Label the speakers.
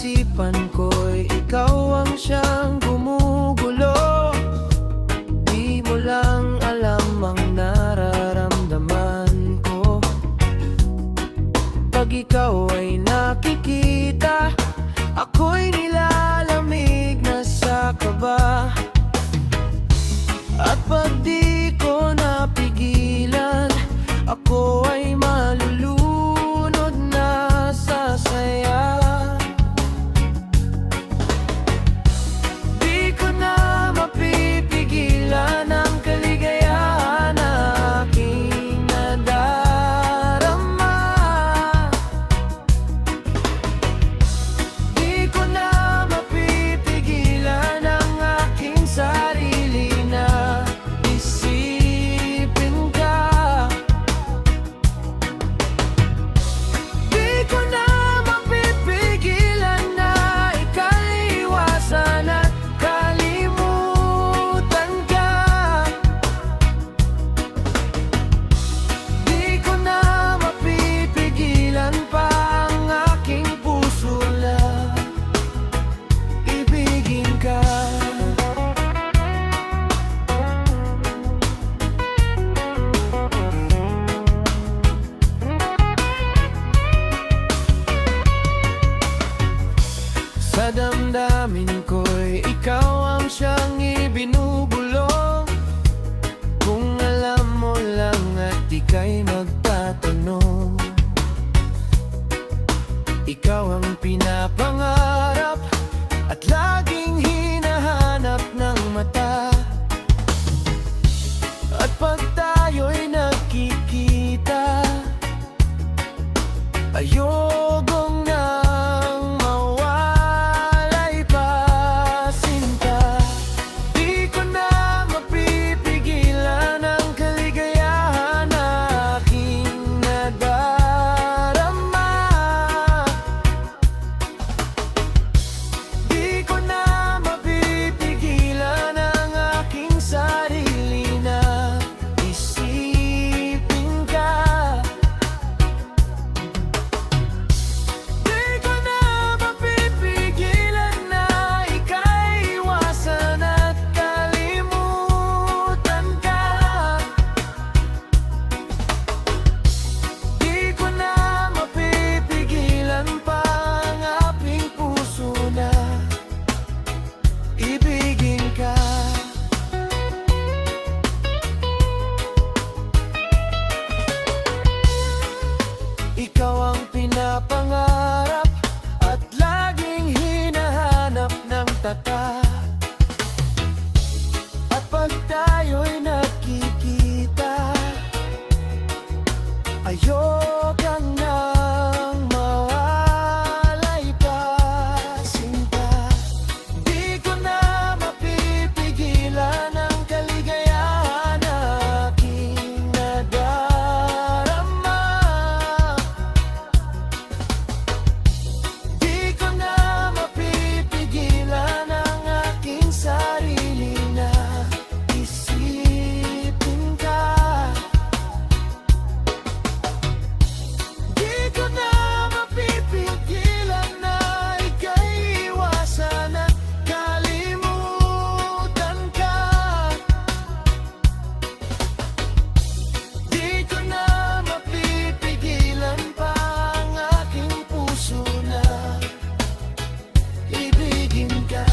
Speaker 1: isipan ko'y ikaw ang siyang gumugulo. Di mo lang alam ang nararamdaman ko pag ikaw ay nakikita. Ako'y nilalamig na sa kaba, at pag di ko napigilan, ako ay malulunod na sa saya. Di ko na mapipigilan ang kaligayahan na aking nadarama. Di ko na mapipigilan ang aking sarili na isipin ka. Di ko na mapipigilan na ika'y iwasan at kalimutan ka. Di ko na mapipigilan pa ang aking puso na ibigin ka. Sa damdamin ko'y ikaw ang siyang ibinubulong. Kung alam mo lang at ika'y magtatanong, ikaw ang pinapangarap at laging hinahanap ng mata. At pag tayo'y nagkikita, ayokong nang mawalay pa sinta. Di ko na mapipigilan ang kaligayahan na aking nadarama. Di ko na mapipigilan ang aking sarili na isipin ka. Di ko na mapipigilan na ika'y iwasan at kalimutan ka. Di ko na mapipigilan pa ang aking puso na ibigin ka. Ikaw ang pinapangarap at laging hinahanap ng tatak. At pag tayo'y nakikita, ayokang nang mawalay pa sinta. Di ko na mapipigilan ang kaligayahan na aking nadarama. Di ko na mapipigilan ang aking sarili na isipin ka. Di ko na mapipigilan na ika'y iwasan at kalimutan ka. Di ko na mapipigilan pa ang aking puso na ibigin ka.